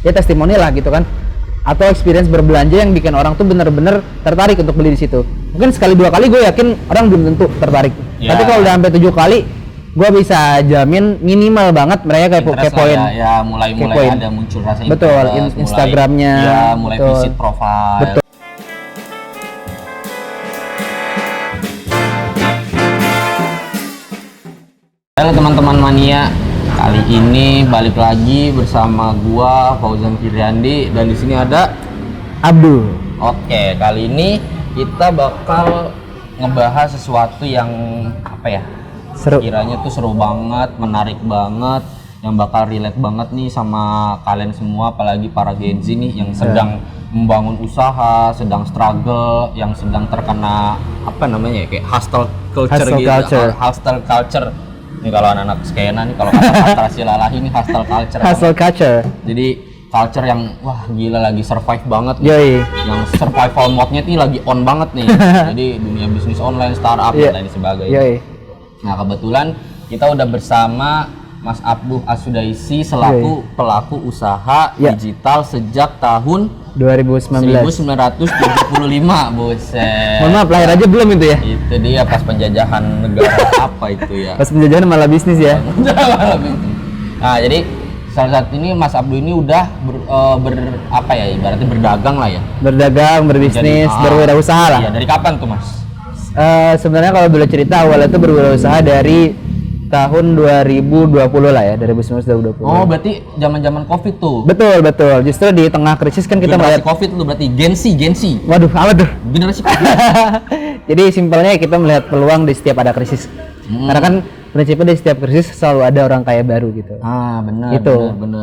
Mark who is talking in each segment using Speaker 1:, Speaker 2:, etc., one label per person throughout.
Speaker 1: ya testimoni lah gitu kan, atau experience berbelanja yang bikin orang tuh bener-bener tertarik untuk beli di situ. Mungkin sekali 2 kali gue yakin orang belum tentu tertarik. Tapi kalau udah sampai 7 kali, gue bisa jamin minimal banget mereka kepoin.
Speaker 2: Ya mulai ada muncul rasa interest.
Speaker 1: Betul, Instagramnya.
Speaker 2: Mulai visit profile.
Speaker 1: Betul.
Speaker 2: Halo teman-teman mania, kali ini balik lagi bersama gua Fauzan Firyandi dan di sini ada
Speaker 1: Abdul.
Speaker 2: Oke, kali ini kita bakal ngebahas sesuatu yang apa ya?
Speaker 1: Seru.
Speaker 2: Kiranya tuh seru banget, menarik banget, yang bakal relate banget nih sama kalian semua, apalagi para Gen Z nih yang sedang membangun usaha, sedang struggle, yang sedang terkena apa namanya ya, kayak hustle culture gitu. Hustle culture. Ini kalau anak-anak skena nih, kalau kata Silalahi ini hustle culture.
Speaker 1: Hustle culture.
Speaker 2: Jadi culture yang wah gila lagi survive banget nih.
Speaker 1: Yoi.
Speaker 2: Yang survival mode-nya nih lagi on banget nih. Jadi dunia bisnis online, startup dan lain sebagainya.
Speaker 1: Yoi.
Speaker 2: Nah, kebetulan kita udah bersama Mas Abduh As-Sudaisi selaku pelaku usaha digital sejak tahun
Speaker 1: 2019.
Speaker 2: 1975, buset.
Speaker 1: Mohon maaf, lahir aja belum itu ya?
Speaker 2: Itu dia pas penjajahan negara apa itu ya?
Speaker 1: Pas penjajahan malah bisnis ya?
Speaker 2: Nah, jadi salah satu ini Mas Abduh ini udah apa ya, ibaratnya berdagang lah ya? Berdagang,
Speaker 1: berbisnis, berwirausaha lah.
Speaker 2: Iya, dari kapan tuh Mas?
Speaker 1: Sebenarnya kalau boleh cerita, awalnya itu berwirausaha dari tahun 2020 lah ya, 2019-2020.
Speaker 2: Oh, berarti zaman-zaman Covid tuh.
Speaker 1: Betul. Justru di tengah krisis kan kita
Speaker 2: generasi
Speaker 1: melihat
Speaker 2: Covid tuh berarti Gen Z.
Speaker 1: Waduh, apa tuh?
Speaker 2: Generasi Covid.
Speaker 1: Jadi simpelnya kita melihat peluang di setiap ada krisis. Karena kan prinsipnya di setiap krisis selalu ada orang kaya baru gitu.
Speaker 2: Ah, benar.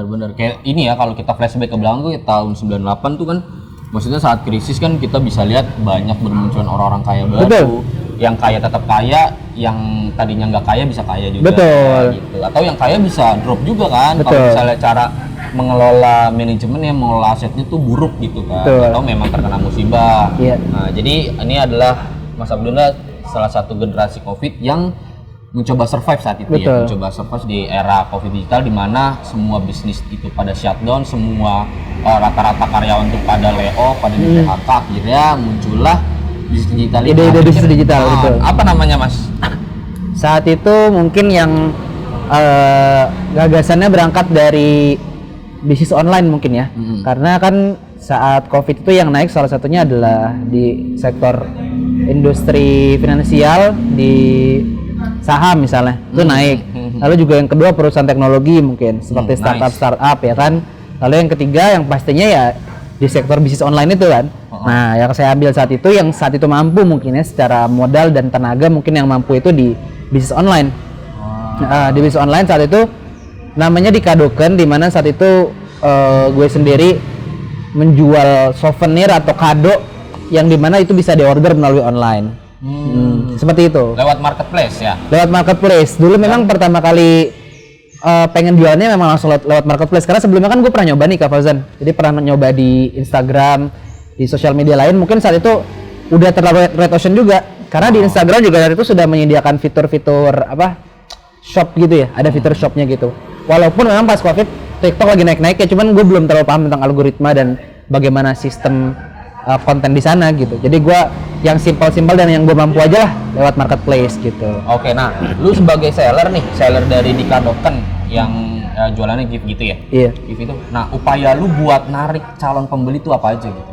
Speaker 2: Benar. Kayak ini ya, kalau kita flashback ke belakang tuh ya, tahun 98 tuh kan, maksudnya saat krisis kan kita bisa lihat banyak bermunculan orang-orang kaya baru.
Speaker 1: Betul.
Speaker 2: Yang kaya tetap kaya, yang tadinya nggak kaya bisa kaya juga.
Speaker 1: Betul.
Speaker 2: Gitu. Atau yang kaya bisa drop juga kan.
Speaker 1: Betul.
Speaker 2: Kalau misalnya cara mengelola manajemennya, mengelola asetnya tuh buruk gitu kan.
Speaker 1: Betul.
Speaker 2: Atau memang terkena musibah.
Speaker 1: Iya.
Speaker 2: Nah, jadi ini adalah Mas Abdullah salah satu generasi Covid yang mencoba survive saat itu.
Speaker 1: Betul.
Speaker 2: Ya, mencoba survive di era Covid digital di mana semua bisnis itu pada shutdown, semua rata-rata karyawan tuh pada layoff, pada di PHK, akhirnya muncullah bisnis digital.
Speaker 1: Ide bisnis digital itu.
Speaker 2: Apa namanya Mas?
Speaker 1: Saat itu mungkin yang gagasannya berangkat dari bisnis online mungkin ya. Karena kan saat Covid itu yang naik salah satunya adalah di sektor industri finansial, di saham misalnya itu naik. Lalu juga yang kedua perusahaan teknologi mungkin seperti startup ya kan. Lalu yang ketiga yang pastinya ya di sektor bisnis online itu kan. Nah, yang saya ambil saat itu mampu mungkin ya secara modal dan tenaga mungkin yang mampu itu di bisnis online. Di bisnis online saat itu namanya dikadokan, di mana saat itu gue sendiri menjual souvenir atau kado yang dimana itu bisa diorder melalui online. Seperti itu.
Speaker 2: Lewat marketplace ya? Lewat
Speaker 1: marketplace. Dulu memang pertama kali pengen jualnya memang langsung lewat marketplace, karena sebelumnya kan gue pernah nyoba nih Kak Fauzan. Jadi pernah nyoba di Instagram, di sosial media lain. Mungkin saat itu udah terlalu red ocean juga, karena di Instagram juga dari itu sudah menyediakan fitur-fitur apa shop gitu ya, ada fitur shopnya gitu. Walaupun memang pas Covid TikTok lagi naik-naiknya, cuman gue belum terlalu paham tentang algoritma dan bagaimana sistem konten di sana gitu. Jadi gue yang simpel-simpel dan yang gue mampu aja lah lewat marketplace gitu.
Speaker 2: Oke, nah lu sebagai seller dari Dikadoken yang jualannya gift gitu ya?
Speaker 1: Iya.
Speaker 2: Gift itu. Nah, upaya lu buat narik calon pembeli itu apa aja gitu?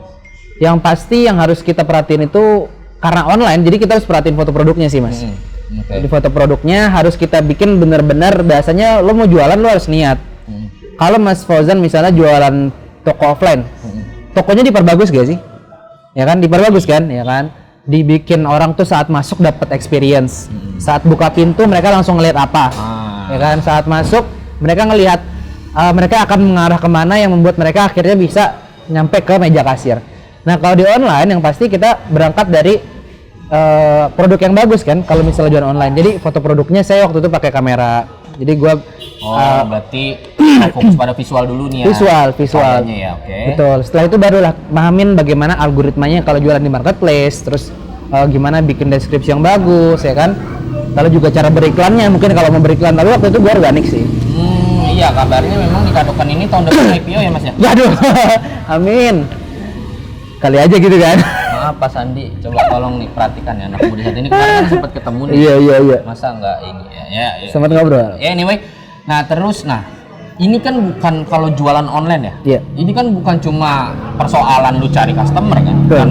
Speaker 1: Yang pasti yang harus kita perhatiin itu karena online, jadi kita harus perhatiin foto produknya sih Mas. Jadi foto produknya harus kita bikin benar-benar, dasarnya lo mau jualan lo harus niat. Kalau Mas Fauzan misalnya jualan toko offline, tokonya diperbagus gak sih? Ya kan, diperbagus kan, ya kan? Dibikin orang tuh saat masuk dapat experience. Saat buka pintu mereka langsung ngelihat apa? Ya kan, saat masuk mereka ngelihat mereka akan mengarah kemana yang membuat mereka akhirnya bisa nyampe ke meja kasir. Nah, kalau di online yang pasti kita berangkat dari produk yang bagus kan, kalau misalnya jualan online. Jadi foto produknya saya waktu itu pakai kamera. Jadi gua
Speaker 2: berarti fokus pada visual dulu nih ya.
Speaker 1: Visual.
Speaker 2: Ya,
Speaker 1: Betul. Setelah itu barulah pahamin bagaimana algoritmanya kalau jualan di marketplace, terus gimana bikin deskripsi yang bagus ya kan. Lalu juga cara beriklannya, mungkin kalau mau beriklan, tapi waktu itu gua organik sih.
Speaker 2: Iya, kabarnya memang di Kadokan ini tahun depan IPO ya Mas ya?
Speaker 1: Waduh, amin. Kali aja gitu kan.
Speaker 2: Maaf Pak Sandi, coba tolong nih perhatikan ya anak muda saat ini, kemarin kan sempat ketemu nih.
Speaker 1: Iya.
Speaker 2: Masa nggak ini ya.
Speaker 1: Sempat ngobrol.
Speaker 2: Ya anyway, ini kan bukan kalau jualan online ya.
Speaker 1: Iya.
Speaker 2: Ini kan bukan cuma persoalan lu cari customer kan.
Speaker 1: Betul.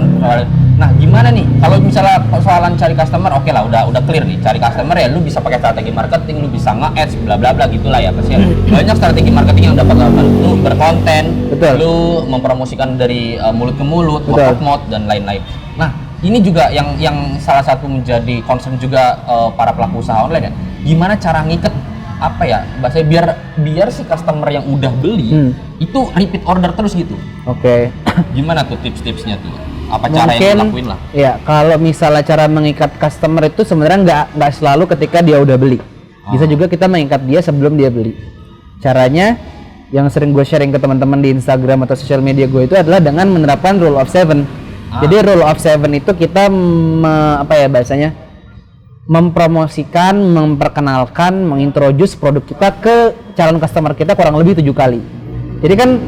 Speaker 2: Nah, gimana nih kalau misalnya persoalan cari customer, oke lah udah clear nih. Cari customer ya lu bisa pakai strategi marketing, lu bisa nge-ads bla bla bla gitulah ya pasti. Banyak strategi marketing yang dapat lakukan. Lu berkonten,
Speaker 1: Betul.
Speaker 2: lu mempromosikan dari mulut ke mulut,
Speaker 1: Betul.
Speaker 2: word of mouth dan lain-lain. Nah, ini juga yang salah satu menjadi concern juga para pelaku usaha online ya. Gimana cara ngiket apa ya bahasanya biar si customer yang udah beli itu repeat order terus gitu.
Speaker 1: Oke.
Speaker 2: Gimana tuh tips-tipsnya tuh? Apa cara yang dilakuin lah?
Speaker 1: Ya, kalau misalnya cara mengikat customer itu sebenarnya nggak selalu ketika dia udah beli. Bisa juga kita mengikat dia sebelum dia beli. Caranya yang sering gue sharing ke teman-teman di Instagram atau sosial media gue itu adalah dengan menerapkan rule of seven. Jadi rule of seven itu kita mempromosikan, memperkenalkan, mengintroduce produk kita ke calon customer kita kurang lebih 7 kali. Jadi kan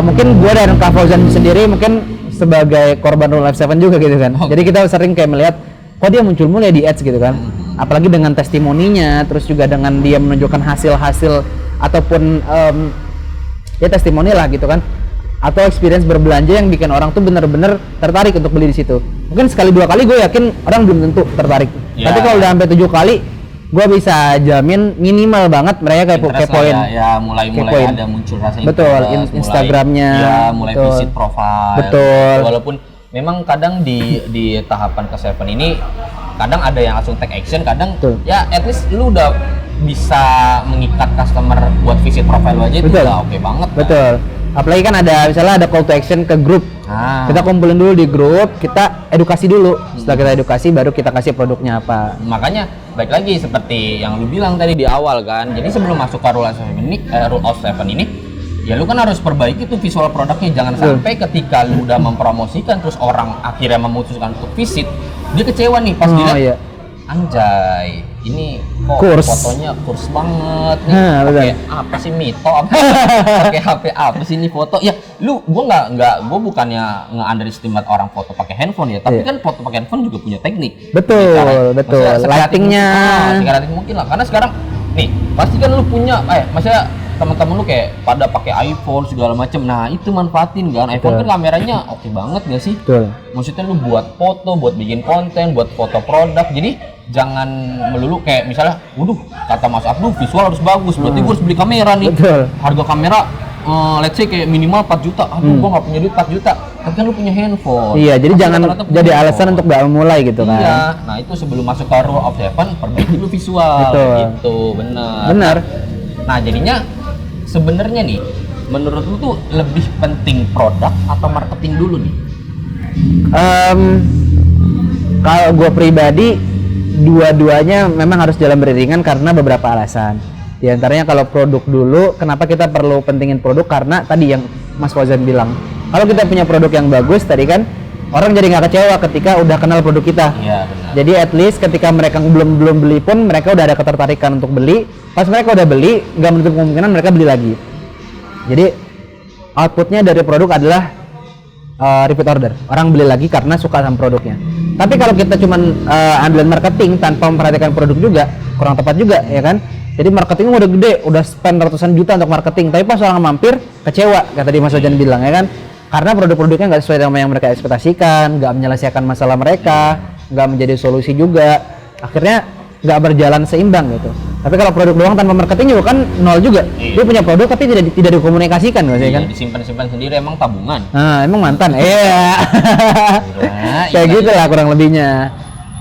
Speaker 1: mungkin gue dan Kak Fauzan sendiri mungkin sebagai korban rule of seven juga gitu kan. Jadi kita sering kayak melihat kok dia muncul mulu ya di ads gitu kan. Apalagi dengan testimoninya, terus juga dengan dia menunjukkan hasil-hasil ataupun ya testimoni lah gitu kan. Atau experience berbelanja yang bikin orang tuh bener-bener tertarik untuk beli di situ. Mungkin sekali 2 kali gue yakin orang belum tentu tertarik. Tapi kalau udah sampai 7 kali, gue bisa jamin minimal banget mereka kepoin.
Speaker 2: Ya mulai ada muncul rasa interest.
Speaker 1: Betul, Instagramnya.
Speaker 2: Mulai visit profile.
Speaker 1: Betul.
Speaker 2: Walaupun memang kadang di tahapan ke Seven ini kadang ada yang langsung take action, kadang ya at least lu udah bisa mengikat customer buat visit profile aja itu udah oke banget.
Speaker 1: Betul. Kan? Apalagi kan ada misalnya ada call to action ke grup. Kita kumpulin dulu di grup, kita edukasi dulu. Setelah kita edukasi baru kita kasih produknya apa.
Speaker 2: Makanya baik lagi seperti yang lu bilang tadi di awal kan. Jadi sebelum masuk ke rule of seven ini ya lu kan harus perbaiki tuh visual produknya. Jangan sampai ketika lu udah mempromosikan terus orang akhirnya memutuskan untuk visit, dia kecewa nih pas dilihat. Anjay, ini kok fotonya kurs banget nih. Pakai apa sih Mito? Pakai HP apa sih ini foto? Ya, gua bukannya nge-underestimate orang foto pakai handphone ya, tapi kan foto pakai handphone juga punya teknik.
Speaker 1: Betul. Lightingnya.
Speaker 2: Sekreatif mungkin lah, karena sekarang nih pasti kan lu punya, maksudnya teman-teman lu kayak pada pakai iPhone segala macem. Nah itu manfaatin kan, iPhone kan kameranya oke banget gak sih? Maksudnya lu buat foto, buat bikin konten, buat foto produk. Jadi jangan melulu kayak misalnya, kata Mas Abdul visual harus bagus, berarti gue harus beli kamera nih. Harga kamera let's say kayak minimal 4 juta. Gue gak punya duit 4 juta. Tapi kan lu punya handphone.
Speaker 1: Iya, jadi jangan jadi alasan untuk gak memulai gitu kan.
Speaker 2: Iya, nah itu sebelum masuk ke rule of seven, perbaiki dulu visual. Gitu, benar. Nah jadinya sebenarnya nih, menurut lu tuh lebih penting produk atau marketing dulu nih?
Speaker 1: Kalau gue pribadi, dua-duanya memang harus jalan beriringan karena beberapa alasan. Di antaranya kalau produk dulu, kenapa kita perlu pentingin produk? Karena tadi yang Mas Fauzan bilang, kalau kita punya produk yang bagus, tadi kan orang jadi nggak kecewa ketika udah kenal produk kita.
Speaker 2: Iya, benar.
Speaker 1: Jadi at least ketika mereka belum beli pun mereka udah ada ketertarikan untuk beli. Pas mereka udah beli, nggak menutup kemungkinan mereka beli lagi. Jadi outputnya dari produk adalah repeat order. Orang beli lagi karena suka sama produknya. Tapi kalau kita cuman ambil marketing tanpa memperhatikan produk juga, kurang tepat juga ya kan. Jadi marketingnya udah gede, udah spend ratusan juta untuk marketing, tapi pas orang mampir kecewa, kayak tadi Mas Ojan bilang ya kan. Karena produk-produknya nggak sesuai dengan yang mereka ekspektasikan, nggak menyelesaikan masalah mereka, nggak menjadi solusi juga, akhirnya nggak berjalan seimbang gitu. Tapi kalau produk doang tanpa marketing juga kan nol juga. Dia punya produk tapi tidak dikomunikasikan kan?
Speaker 2: Disimpan sendiri, emang tabungan.
Speaker 1: Nah, emang mantan. Kayak gitu lah kurang lebihnya.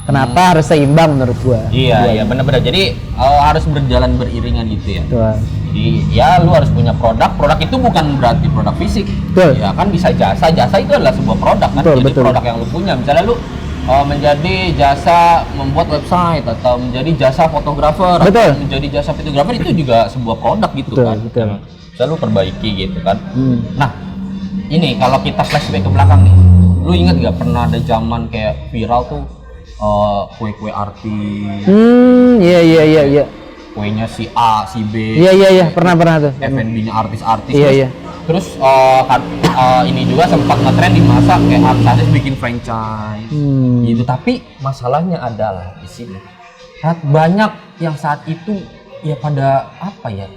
Speaker 1: Kenapa harus seimbang menurut gua?
Speaker 2: Iya, benar-benar. Jadi harus berjalan beriringan gitu ya. Jadi ya lu harus punya produk itu bukan berarti produk fisik. Ya kan bisa jasa itu adalah sebuah produk kan. Jadi produk yang lu punya, misalnya lu menjadi jasa membuat website atau menjadi jasa fotografer atau menjadi jasa videografer, itu juga sebuah produk gitu kan. Bisa lu perbaiki gitu kan. Nah ini kalau kita flashback ke belakang nih, lu ingat nggak pernah ada zaman kayak viral tuh kue-kue artis?
Speaker 1: Iya.
Speaker 2: kuenya si A, si B.
Speaker 1: Iya, pernah tuh.
Speaker 2: F&B-nya artis-artis.
Speaker 1: Iya.
Speaker 2: Terus ini juga sempat ngetren di masa kayak artis bikin franchise gitu. Tapi masalahnya adalah di sini banyak yang saat itu ya pada apa ya,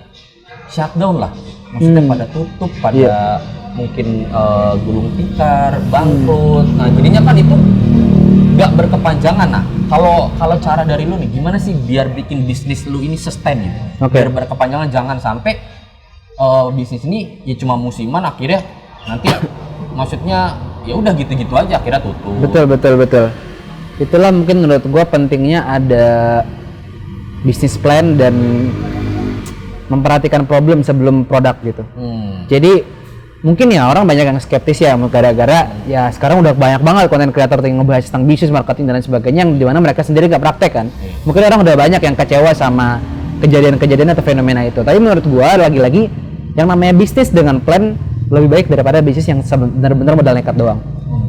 Speaker 2: shutdown lah, maksudnya pada tutup, pada mungkin gulung tikar, bangkrut. Nah jadinya kan itu nggak berkepanjangan. Nah kalau cara dari lu nih gimana sih biar bikin bisnis lu ini sustain gitu, biar berkepanjangan, jangan sampai bisnis ini ya cuma musiman akhirnya nanti maksudnya ya udah gitu-gitu aja akhirnya tutup.
Speaker 1: Betul. Itulah mungkin menurut gua pentingnya ada bisnis plan dan memperhatikan problem sebelum produk gitu. Jadi mungkin ya orang banyak yang skeptis ya gara-gara ya sekarang udah banyak banget konten kreator yang ngebahas tentang bisnis, marketing dan lain sebagainya yang dimana mereka sendiri nggak praktek kan. Mungkin orang udah banyak yang kecewa sama kejadian-kejadian atau fenomena itu. Tapi menurut gua lagi-lagi yang namanya bisnis dengan plan lebih baik daripada bisnis yang benar-benar modal nekat doang.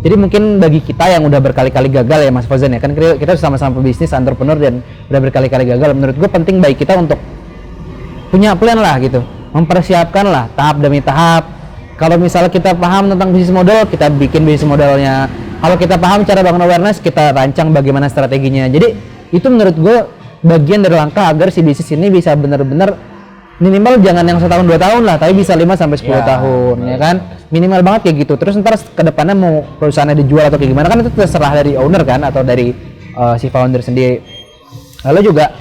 Speaker 1: Jadi mungkin bagi kita yang udah berkali-kali gagal ya Mas Fauzan ya, kan kita sama-sama pebisnis, entrepreneur dan udah berkali-kali gagal, menurut gua penting bagi kita untuk punya plan lah gitu, mempersiapkan lah tahap demi tahap. Kalau misalnya kita paham tentang bisnis model, kita bikin bisnis modelnya. Kalau kita paham cara bangun awareness, kita rancang bagaimana strateginya. Jadi itu menurut gue bagian dari langkah agar si bisnis ini bisa benar-benar minimal jangan yang 1-2 tahun lah, tapi bisa 5-10 tahun, ya kan? Minimal banget kayak gitu. Terus ntar kedepannya mau perusahaannya dijual atau kayak gimana kan itu terserah dari owner kan, atau dari si founder sendiri. Lalu juga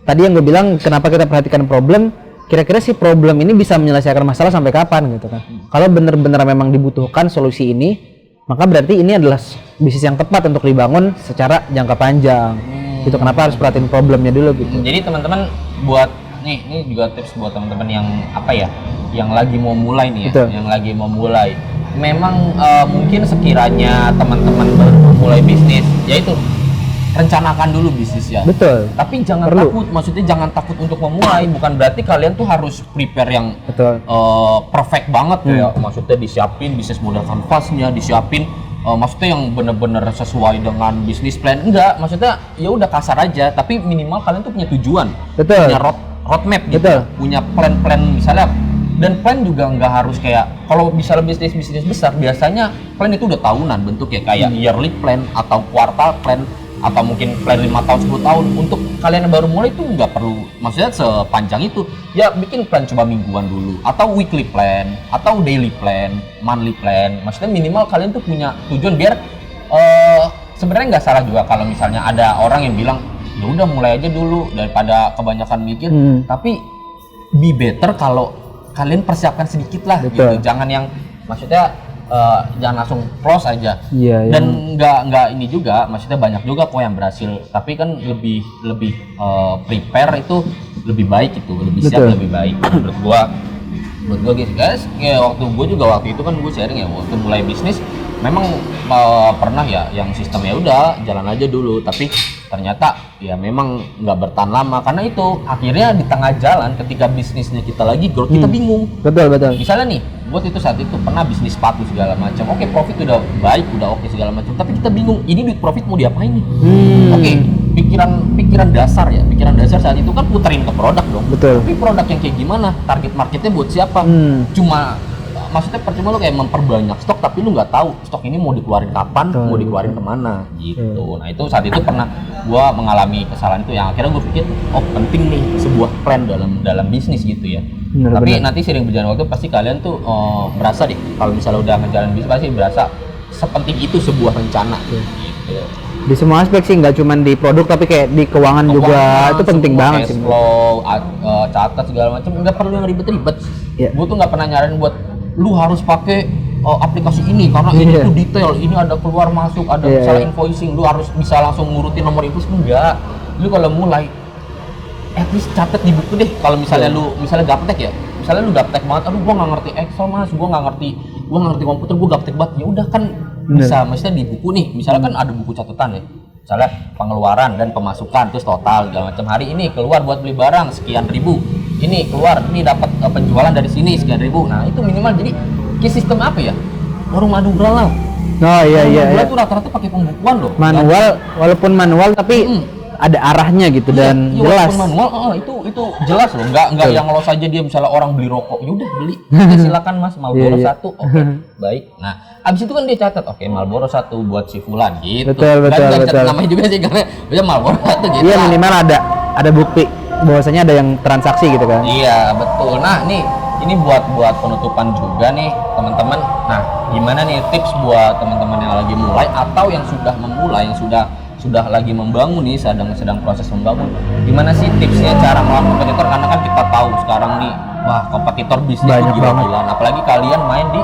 Speaker 1: tadi yang gue bilang kenapa kita perhatikan problem, kira-kira si problem ini bisa menyelesaikan masalah sampai kapan gitu kan. Kalau benar-benar memang dibutuhkan solusi ini, maka berarti ini adalah bisnis yang tepat untuk dibangun secara jangka panjang. Itu kenapa harus perhatiin problemnya dulu gitu.
Speaker 2: Jadi teman-teman buat ini juga tips buat teman-teman yang apa ya, yang lagi mau mulai nih ya, yang lagi mau mulai. Memang mungkin sekiranya teman-teman baru mulai bisnis, yaitu rencanakan dulu bisnisnya.
Speaker 1: Betul.
Speaker 2: Tapi jangan takut, maksudnya jangan takut untuk memulai. Bukan berarti kalian tuh harus prepare yang perfect banget ya. Maksudnya disiapin bisnis model kanvasnya, disiapin maksudnya yang bener-bener sesuai dengan bisnis plan. Enggak, maksudnya ya udah kasar aja. Tapi minimal kalian tuh punya tujuan, punya roadmap gitu, punya plan-plan misalnya. Dan plan juga nggak harus kayak kalau misalnya bisnis besar biasanya plan itu udah tahunan bentuknya, kayak yearly plan atau quartal plan atau mungkin plan 5 tahun 10 tahun. Untuk kalian yang baru mulai itu nggak perlu maksudnya sepanjang itu ya, bikin plan coba mingguan dulu atau weekly plan atau daily plan, monthly plan. Maksudnya minimal kalian tuh punya tujuan biar sebenarnya nggak salah juga kalau misalnya ada orang yang bilang ya udah mulai aja dulu daripada kebanyakan mikir. Tapi be better kalau kalian persiapkan sedikit lah gitu. Jangan yang maksudnya jangan langsung close aja. Dan nggak ini juga, maksudnya banyak juga kok yang berhasil, tapi kan lebih prepare itu lebih baik, itu lebih siap, lebih baik menurut gua guys. Ya waktu itu kan gue sharing ya, waktu mulai bisnis memang pernah ya yang sistemnya udah jalan aja dulu, tapi ternyata ya memang nggak bertahan lama karena itu akhirnya di tengah jalan ketika bisnisnya kita lagi growth kita bingung. Betul. Misalnya nih, buat itu saat itu pernah bisnis sepatu segala macam. Oke, profit udah baik, udah oke segala macam, tapi kita bingung ini duit profit mau diapain nih. Oke, pikiran dasar saat itu kan puterin ke produk dong. Tapi produk yang kayak gimana? Target marketnya buat siapa? Cuma maksudnya percuma lu kayak memperbanyak stok tapi lu nggak tahu stok ini mau dikeluarin kapan, mau dikeluarin kemana gitu. Nah itu saat itu pernah gua mengalami kesalahan itu yang akhirnya gua pikir penting nih sebuah plan dalam bisnis gitu ya. Tapi nanti sering berjalan waktu pasti kalian tuh berasa deh kalau misalnya udah ngejalan bisnis pasti berasa sepenting itu sebuah rencana gitu.
Speaker 1: Di semua aspek sih, nggak cuma di produk tapi kayak di keuangan juga itu penting banget sih.
Speaker 2: Flow, catat segala macam, nggak perlu yang ribet-ribet. Gua tuh nggak pernah nyaranin buat lu harus pakai aplikasi ini karena ini tuh detail, ini ada keluar masuk, ada misalnya invoicing, lu harus bisa langsung ngurutin nomor invoice. Enggak, lu kalau mulai at least catat di buku deh. Kalau misalnya lu misalnya gaptek ya, misalnya lu gaptek banget, aduh gua nggak ngerti Excel mas, gua nggak ngerti komputer, gua gaptek banget, ya udah kan bisa maksudnya di buku nih, misalnya kan ada buku catatan ya, misalnya pengeluaran dan pemasukan terus total segala macam, hari ini keluar buat beli barang sekian ribu, ini keluar, ini dapat penjualan dari sini sekian ribu. Nah itu minimal, jadi kayak sistem apa ya, warung Madura lah. Warung Madura tuh rata-rata pakai pembukuan loh.
Speaker 1: Manual, walaupun manual tapi ada arahnya gitu dan
Speaker 2: Iya,
Speaker 1: jelas.
Speaker 2: walaupun manual, itu jelas loh. Nggak yang lo saja dia misalnya orang beli rokok, yaudah beli. Ya, silakan Mas, Marlboro
Speaker 1: Iya.
Speaker 2: 1, oke, baik. Nah, abis itu kan dia catat, oke Marlboro 1 buat si Fulan gitu.
Speaker 1: Betul,
Speaker 2: Dan nggak
Speaker 1: betul.
Speaker 2: catat namanya juga sih karena dia Marlboro 1 gitu.
Speaker 1: Iya
Speaker 2: lah.
Speaker 1: minimal ada bukti bahwasanya ada yang transaksi gitu kan.
Speaker 2: Iya betul. Nah nih ini buat penutupan juga nih teman-teman. Nah gimana nih tips buat teman-teman yang lagi mulai atau yang sudah memulai, yang sudah lagi membangun nih, sedang proses membangun. Gimana sih tipsnya cara melawan kompetitor? Karena kan kita tahu sekarang nih, wah kompetitor bisnis
Speaker 1: Banyak
Speaker 2: itu gila-gilaan. Apalagi kalian main di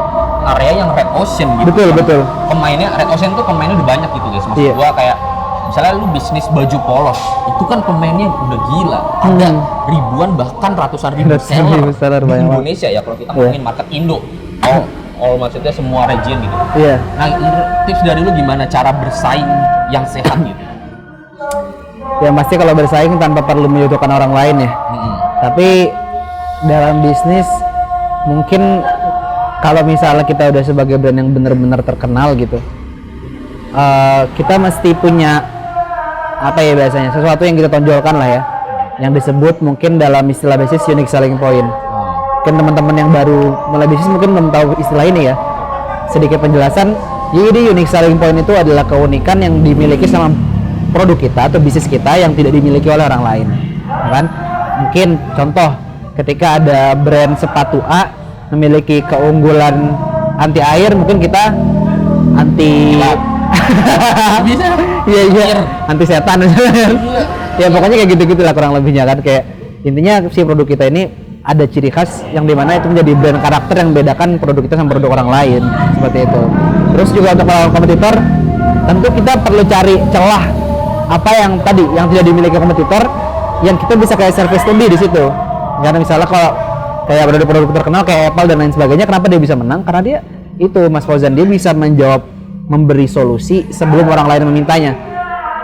Speaker 2: area yang red ocean gitu.
Speaker 1: Betul.
Speaker 2: Pemainnya red ocean tuh pemainnya udah banyak gitu guys. Maksud
Speaker 1: Iya.
Speaker 2: gua kayak misalnya lu bisnis baju polos, itu kan pemainnya udah gila. Ada ribuan bahkan ratusan ribu
Speaker 1: Ratusan ribu seller
Speaker 2: di
Speaker 1: banyak banget.
Speaker 2: Indonesia ya kalau kita ngomongin market Indo. All maksudnya semua region gitu.
Speaker 1: Iya.
Speaker 2: Nah, tips dari lu gimana cara bersaing yang sehat gitu?
Speaker 1: Yang pasti kalau bersaing tanpa perlu menyudutkan orang lain ya. Tapi dalam bisnis mungkin kalau misalnya kita udah sebagai brand yang benar-benar terkenal gitu, kita mesti punya apa ya biasanya sesuatu yang kita tonjolkan lah ya, yang disebut mungkin dalam istilah bisnis unique selling point. Mungkin teman-teman yang baru mulai bisnis mungkin belum tahu istilah ini ya. Sedikit penjelasan, jadi unique selling point itu adalah keunikan yang dimiliki sama produk kita atau bisnis kita yang tidak dimiliki oleh orang lain, ya kan? Mungkin contoh ketika ada brand sepatu A memiliki keunggulan anti air, mungkin kita anti
Speaker 2: Bisa.
Speaker 1: iya anti setan ya pokoknya kayak gitu-gitu lah kurang lebihnya kan. Kayak intinya si produk kita ini ada ciri khas yang dimana itu menjadi brand karakter yang membedakan produk kita sama produk orang lain, seperti itu. Terus juga untuk melawan kompetitor tentu kita perlu cari celah apa yang tadi yang tidak dimiliki kompetitor yang kita bisa kayak service lebih di situ. Karena misalnya kalau kayak produk-produk terkenal kayak Apple dan lain sebagainya, kenapa dia bisa menang? Karena dia itu Mas Fauzan, dia bisa memberi solusi sebelum orang lain memintanya.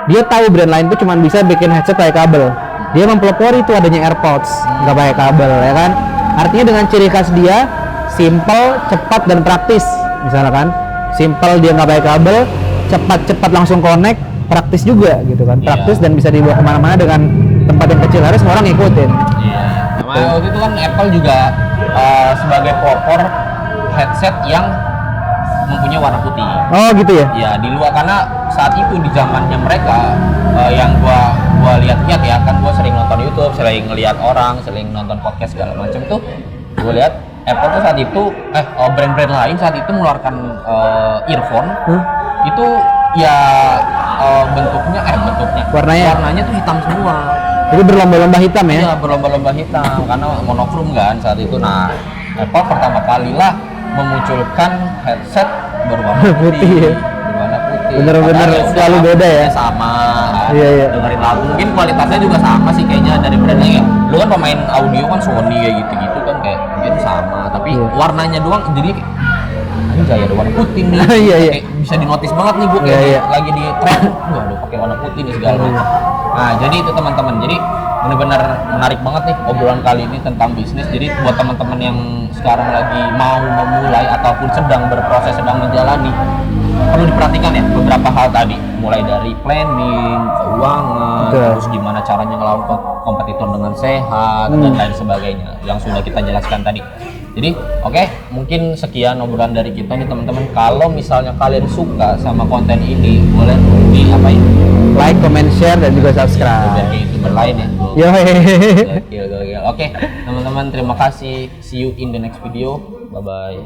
Speaker 1: Dia tahu brand lain tuh cuma bisa bikin headset pakai kabel, dia mempelopori itu adanya AirPods nggak pakai kabel, ya kan? Artinya dengan ciri khas dia simple, cepat dan praktis. Misalnya kan, simple dia nggak pakai kabel, cepat langsung connect, praktis juga gitu kan, praktis dan bisa dibawa kemana-mana dengan tempat yang kecil, harus semua orang ngikutin.
Speaker 2: Iya. Nah, waktu itu kan Apple juga sebagai pelopor headset yang mempunyai warna putih.
Speaker 1: Oh gitu ya?
Speaker 2: Ya di luar, karena saat itu di zamannya mereka yang gua lihat-lihat ya kan, gua sering nonton YouTube, sering ngelihat orang, sering nonton podcast segala macam tuh, gua lihat Apple tuh saat itu brand-brand lain saat itu mengeluarkan earphone itu ya bentuknya warnanya tuh hitam semua.
Speaker 1: Jadi berlomba-lomba hitam ya?
Speaker 2: Iya, berlomba-lomba hitam karena monokrom kan saat itu. Nah, Apple pertama kalilah memunculkan headset berwarna putih. Berwarna putih.
Speaker 1: Bener-bener selalu beda ya?
Speaker 2: Sama.
Speaker 1: Iya.
Speaker 2: Dengerin lagu mungkin kualitasnya juga sama sih kayaknya dari brand lain. Lu kan pemain audio kan Sony kayak gitu-gitu kan kayak mungkin sama, tapi warnanya doang jadi anjay ada warna putih nih.
Speaker 1: Iya.
Speaker 2: Kayak bisa dinotis banget nih gua kayak lagi di tren. Wah, lu pakai warna putih nih segala macam. Nah, jadi itu teman-teman. Jadi benar-benar menarik banget nih obrolan kali ini tentang bisnis. Jadi buat teman-teman yang sekarang lagi mau memulai ataupun sedang berproses, sedang menjalani, perlu diperhatikan ya beberapa hal tadi, mulai dari planning, keuangan, terus gimana caranya ngelawan kompetitor dengan sehat dan lain sebagainya yang sudah kita jelaskan tadi. Jadi oke, mungkin sekian obrolan dari kita nih teman-teman. Kalau misalnya kalian suka sama konten ini, boleh diapain?
Speaker 1: Like, comment, share dan juga subscribe.
Speaker 2: Biar kayak YouTuber lain ya.
Speaker 1: Yo.
Speaker 2: Gokil. Oke, teman-teman terima kasih. See you in the next video. Bye bye.